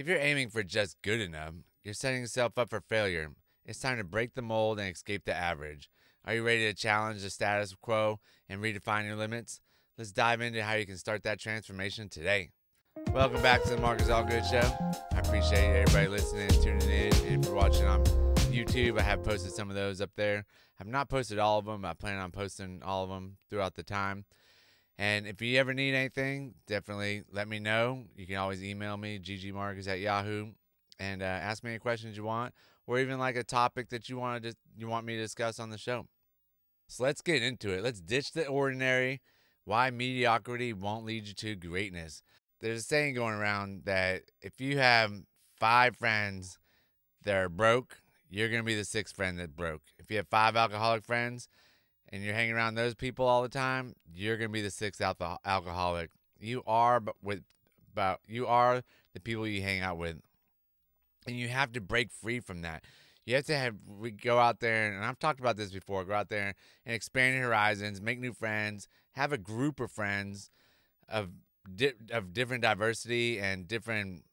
If you're aiming for just good enough, you're setting yourself up for failure. It's time to break the mold and escape the average. Are you ready to challenge the status quo and redefine your limits? Let's dive into how you can start that transformation today. Welcome back to the Marcus Allgood Show. I appreciate everybody listening and tuning in. And if you're watching on YouTube, I have posted some of those up there. I've not posted all of them. I plan on posting all of them throughout the time. And if you ever need anything, definitely let me know. You can always email me, ggmarcus@yahoo, and ask me any questions you want, or even like a topic that you want me to discuss on the show. So let's get into it. Let's ditch the ordinary. Why mediocrity won't lead you to greatness. There's a saying going around that if you have 5 friends that are broke, you're going to be the 6th friend that's broke. If you have 5 alcoholic friends and you're hanging around those people all the time, you're going to be the 6th alcoholic. You are the people you hang out with. And you have to break free from that. You have to go out there, and I've talked about this before, go out there and expand your horizons, make new friends, have a group of friends of different diversity and different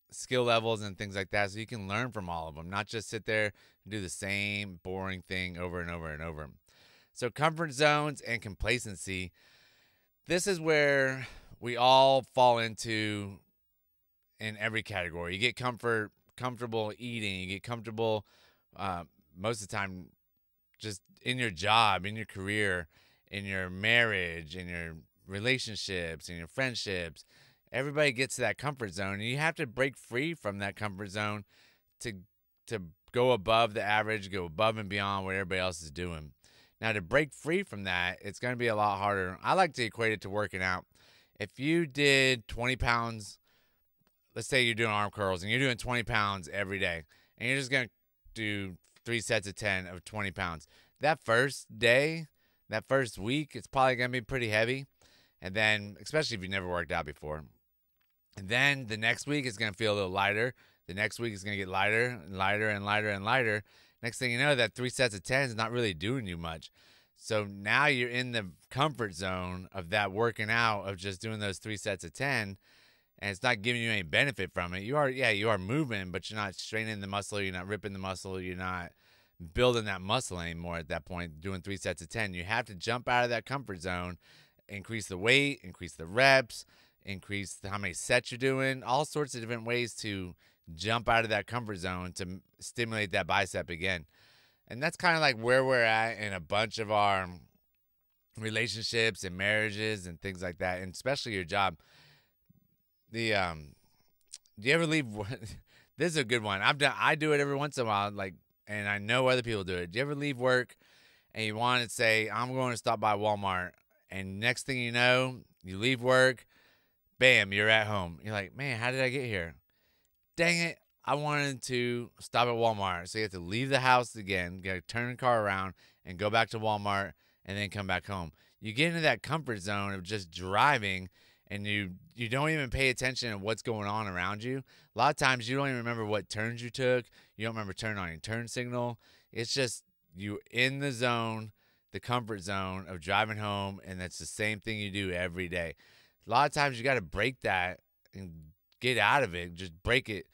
skill levels and things like that, so you can learn from all of them, not just sit there and do the same boring thing over and over and over. So comfort zones and complacency, this is where we all fall into in every category. You get comfortable eating, you get comfortable most of the time just in your job, in your career, in your marriage, in your relationships, in your friendships. Everybody gets to that comfort zone, and you have to break free from that comfort zone to go above the average, go above and beyond what everybody else is doing. Now, to break free from that, it's going to be a lot harder. I like to equate it to working out. If you did 20 pounds, let's say you're doing arm curls, and you're doing 20 pounds every day, and you're just going to do 3 sets of 10 of 20 pounds. That first day, that first week, it's probably going to be pretty heavy. And then, especially if you've never worked out before. And then the next week, it's going to feel a little lighter. The next week, it's going to get lighter and lighter and lighter and lighter. Next thing you know, that 3 sets of 10 is not really doing you much. So now you're in the comfort zone of that working out, of just doing those 3 sets of 10, and it's not giving you any benefit from it. You are moving, but you're not straining the muscle, you're not ripping the muscle, you're not building that muscle anymore at that point, doing 3 sets of 10. You have to jump out of that comfort zone, increase the weight, increase the reps, increase how many sets you're doing, all sorts of different ways to jump out of that comfort zone to stimulate that bicep again. And that's kind of like where we're at in a bunch of our relationships and marriages and things like that, and especially your job. Do you ever leave? This is a good one. I do it every once in a while, and I know other people do it. Do you ever leave work and you want to say, I'm going to stop by Walmart, and next thing you know, you leave work, bam, you're at home. You're like, man, how did I get here? Dang it, I wanted to stop at Walmart. So you have to leave the house again, got to turn the car around and go back to Walmart and then come back home. You get into that comfort zone of just driving, and you don't even pay attention to what's going on around you. A lot of times you don't even remember what turns you took. You don't remember turning on your turn signal. It's just you in the zone, the comfort zone of driving home, and that's the same thing you do every day. A lot of times you got to break that and get out of it. Just break it.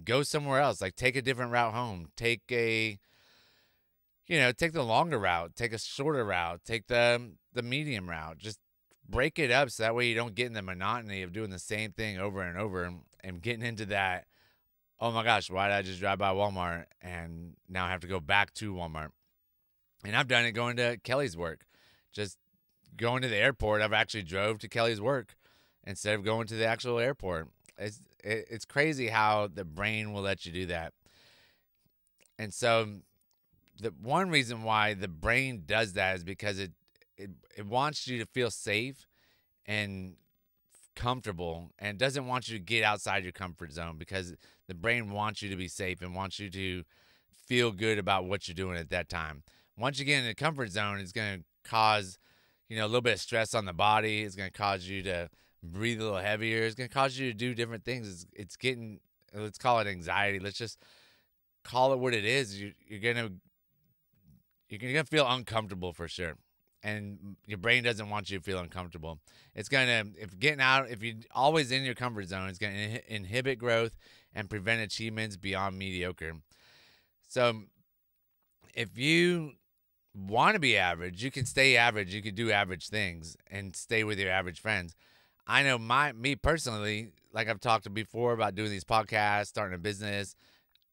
Go somewhere else. Like, take a different route home. Take the longer route. Take a shorter route. Take the medium route. Just break it up so that way you don't get in the monotony of doing the same thing over and over and getting into that, oh my gosh, why did I just drive by Walmart and now I have to go back to Walmart? And I've done it going to Kelly's work. Just going to the airport, I've actually drove to Kelly's work instead of going to the actual airport. It's crazy how the brain will let you do that. And so the one reason why the brain does that is because it wants you to feel safe and comfortable, and doesn't want you to get outside your comfort zone, because the brain wants you to be safe and wants you to feel good about what you're doing at that time. Once you get in the comfort zone, it's going to cause, a little bit of stress on the body. It's going to cause you to breathe a little heavier. It's going to cause you to do different things. It's getting, let's call it anxiety. Let's just call it what it is. You're going to feel uncomfortable for sure. and your brain doesn't want you to feel uncomfortable. It's gonna if you're always in your comfort zone, it's gonna inhibit growth and prevent achievements beyond mediocre. So if you want to be average, you can stay average. You can do average things and stay with your average friends. I know me personally, like I've talked before about doing these podcasts, starting a business,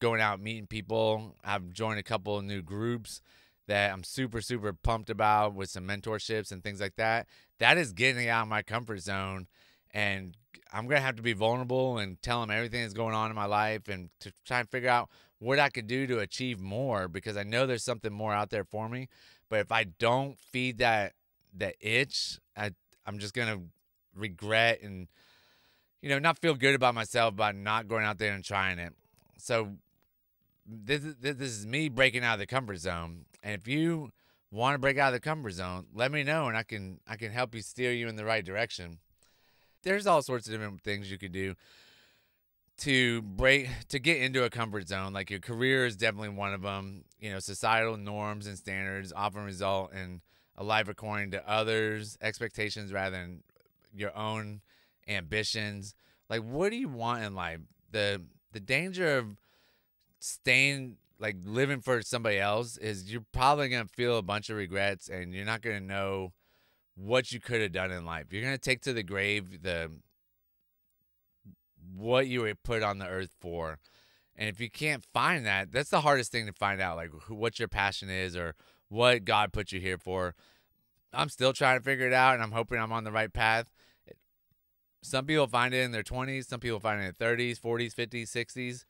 going out meeting people. I've joined a couple of new groups that I'm super, super pumped about with some mentorships and things like that. That is getting out of my comfort zone. And I'm going to have to be vulnerable and tell them everything that's going on in my life and to try and figure out what I could do to achieve more, because I know there's something more out there for me. But if I don't feed that itch, I'm just going to regret and, not feel good about myself about not going out there and trying it. So this is me breaking out of the comfort zone. And if you want to break out of the comfort zone, let me know, and I can help you steer you in the right direction. There's all sorts of different things you could do to get into a comfort zone. Like your career is definitely one of them. Societal norms and standards often result in a life according to others' expectations rather than your own ambitions. Like, what do you want in life? The danger of staying, like, living for somebody else is you're probably going to feel a bunch of regrets, and you're not going to know what you could have done in life. You're going to take to the grave what you were put on the earth for. And if you can't find that, that's the hardest thing to find out, like what your passion is or what God put you here for. I'm still trying to figure it out, and I'm hoping I'm on the right path. Some people find it in their 20s, some people find it in their 30s, 40s, 50s, 60s.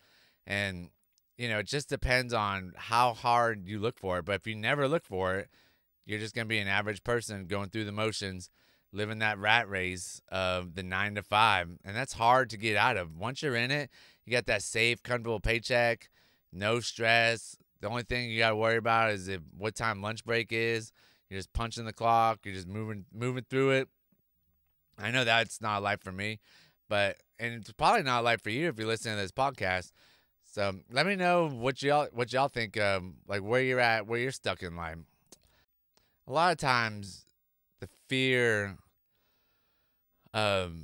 And, it just depends on how hard you look for it. But if you never look for it, you're just going to be an average person going through the motions, living that rat race of the 9 to 5. And that's hard to get out of. Once you're in it, you got that safe, comfortable paycheck, no stress. The only thing you got to worry about is what time lunch break is. You're just punching the clock. You're just moving through it. I know that's not a life for me, and it's probably not a life for you if you're listening to this podcast. So let me know what y'all think, like where you're at, where you're stuck in life. A lot of times, the fear of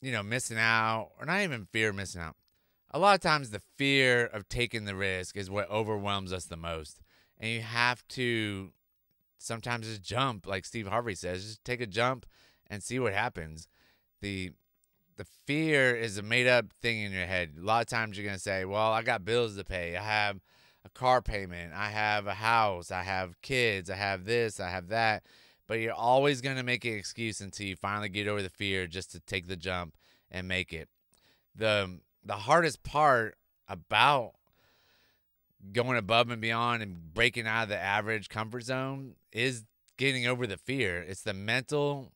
missing out, or not even fear of missing out. A lot of times, the fear of taking the risk is what overwhelms us the most, and you have to sometimes just jump, like Steve Harvey says, just take a jump and see what happens. The fear is a made-up thing in your head. A lot of times you're going to say, well, I got bills to pay. I have a car payment. I have a house. I have kids. I have this. I have that. But you're always going to make an excuse until you finally get over the fear just to take the jump and make it. The hardest part about going above and beyond and breaking out of the average comfort zone is getting over the fear. It's the mental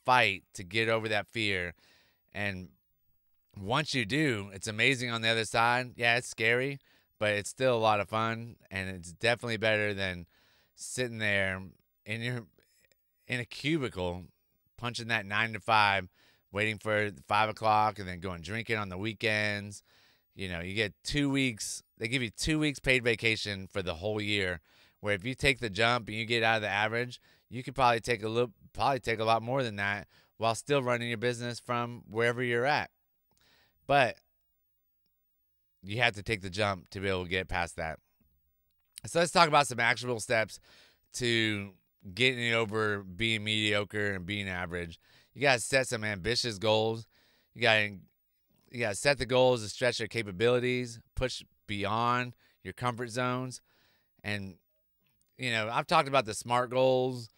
fight to get over that fear. And once you do, it's amazing on the other side. Yeah, it's scary, but it's still a lot of fun, and it's definitely better than sitting there in a cubicle punching that 9 to 5, waiting for 5 o'clock, and then going drinking on the weekends. You get 2 weeks. They give you 2 weeks paid vacation for the whole year, where if you take the jump and you get out of the average, you could probably take a lot more than that while still running your business from wherever you're at. But you have to take the jump to be able to get past that. So let's talk about some actionable steps to getting over being mediocre and being average. You got to set some ambitious goals. You got to set the goals to stretch your capabilities, push beyond your comfort zones. And, I've talked about the SMART goals.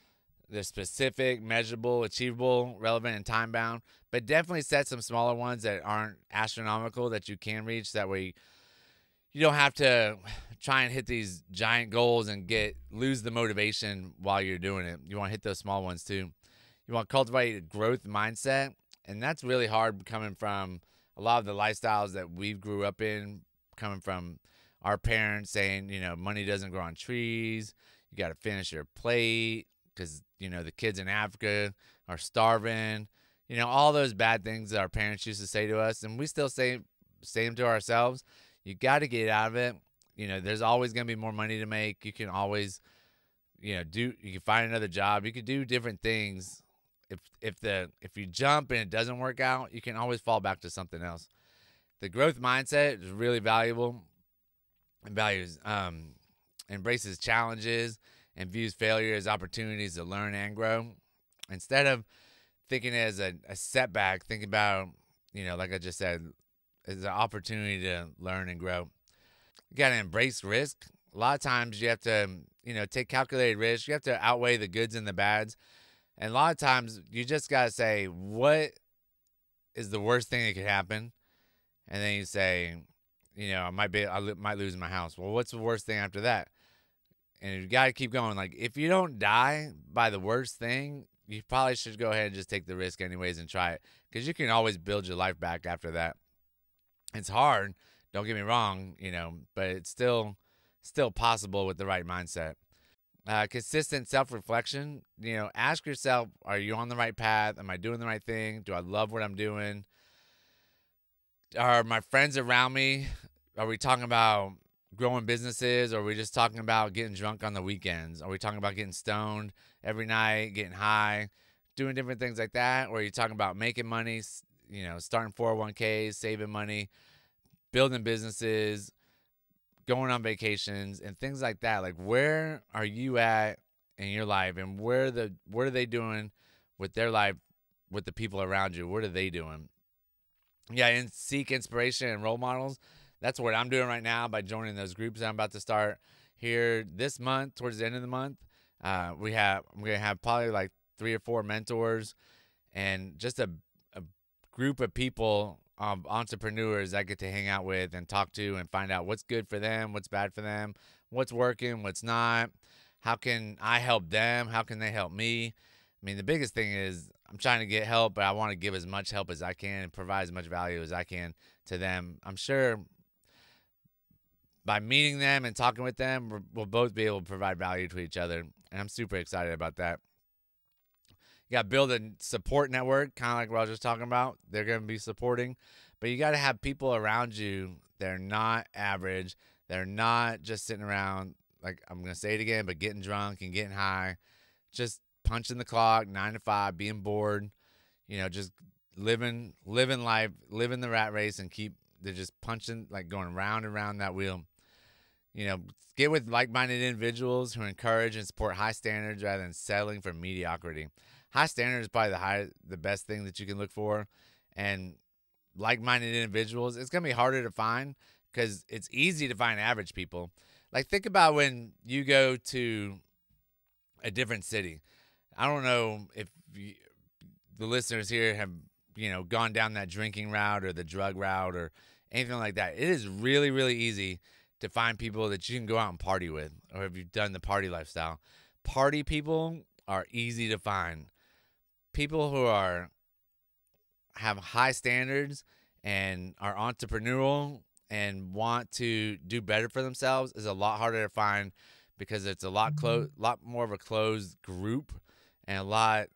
They're specific, measurable, achievable, relevant, and time-bound. But definitely set some smaller ones that aren't astronomical that you can reach. That way you don't have to try and hit these giant goals and lose the motivation while you're doing it. You want to hit those small ones too. You want to cultivate a growth mindset. And that's really hard coming from a lot of the lifestyles that we grew up in, coming from our parents saying, money doesn't grow on trees. You got to finish your plate because, the kids in Africa are starving. All those bad things that our parents used to say to us, and we still say them to ourselves. You got to get out of it. There's always going to be more money to make. You can always, you can find another job. You could do different things. If you jump and it doesn't work out, you can always fall back to something else. The growth mindset is really valuable and values embraces challenges and views failure as opportunities to learn and grow. Instead of thinking as a setback, think about, like I just said, as an opportunity to learn and grow. You got to embrace risk. A lot of times you have to, take calculated risk. You have to outweigh the goods and the bads. And a lot of times you just got to say, what is the worst thing that could happen? And then you say, I might lose my house. Well, what's the worst thing after that? And you got to keep going. Like, if you don't die by the worst thing, you probably should go ahead and just take the risk anyways and try it, because you can always build your life back after that. It's hard, don't get me wrong, but it's still possible with the right mindset. Consistent self-reflection. Ask yourself, are you on the right path? Am I doing the right thing? Do I love what I'm doing? Are my friends around me, are we talking about growing businesses, or are we just talking about getting drunk on the weekends? Are we talking about getting stoned every night, getting high, doing different things like that? Or are you talking about making money, starting 401ks, saving money, building businesses, going on vacations, and things like that? Like, where are you at in your life, and what are they doing with their life, with the people around you? What are they doing? Yeah, and seek inspiration and role models. That's what I'm doing right now by joining those groups I'm about to start here this month. Towards the end of the month, I'm gonna have probably like 3 or 4 mentors, and just a group of people, entrepreneurs I get to hang out with and talk to and find out what's good for them, what's bad for them, what's working, what's not. How can I help them? How can they help me? I mean, the biggest thing is I'm trying to get help, but I want to give as much help as I can and provide as much value as I can to them. I'm sure by meeting them and talking with them, we'll both be able to provide value to each other, and I'm super excited about that. You got to build a support network, kind of like what I was just talking about. They're going to be supporting, but you got to have people around you that are not average. They're not just sitting around, like I'm going to say it again, but getting drunk and getting high, just punching the clock, 9 to 5, being bored, just living life, living the rat race, and they're just punching, like going round and round that wheel. Get with like-minded individuals who encourage and support high standards rather than settling for mediocrity. High standards is probably the best thing that you can look for, and like-minded individuals, it's gonna be harder to find because it's easy to find average people. Like, think about when you go to a different city. I don't know if the listeners here have, gone down that drinking route or the drug route or anything like that. It is really, really easy to find people that you can go out and party with, or if you've done the party lifestyle. Party people are easy to find. People who have high standards and are entrepreneurial and want to do better for themselves is a lot harder to find, because it's a lot more of a closed group, and a lot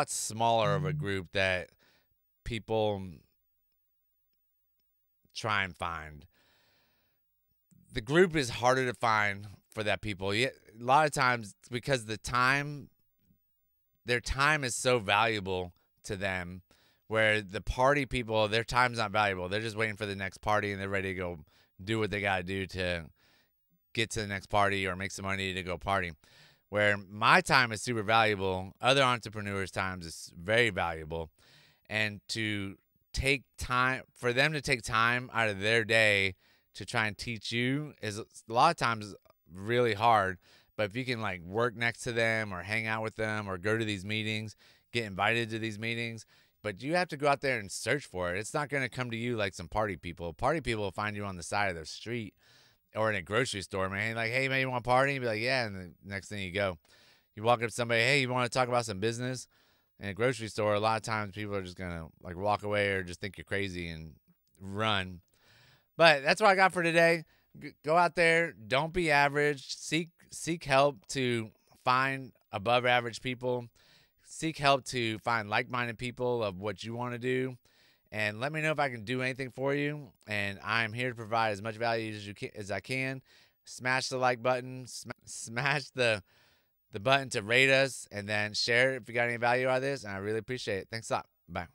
smaller of a group that people try and find. The group is harder to find for that people. A lot of times, because their time is so valuable to them, where the party people, their time's not valuable. They're just waiting for the next party, and they're ready to go do what they got to do to get to the next party or make some money to go party. Where my time is super valuable, other entrepreneurs' time is very valuable. And to take time, for them to take time out of their day to try and teach you is a lot of times really hard. But if you can like work next to them or hang out with them or go to these meetings, get invited to these meetings, but you have to go out there and search for it. It's not going to come to you like some party people. Party people will find you on the side of the street or in a grocery store, man. Like, hey, man, you want to party? You'd be like, yeah. And the next thing you go, you walk up to somebody, hey, you want to talk about some business? In a grocery store, a lot of times people are just going to like walk away or just think you're crazy and run. But that's what I got for today. Go out there. Don't be average. Seek help to find above average people. Seek help to find like-minded people of what you want to do. And let me know if I can do anything for you. And I'm here to provide as much value as I can. Smash the like button. smash the button to rate us, and then share it if you got any value out of this. And I really appreciate it. Thanks a lot. Bye.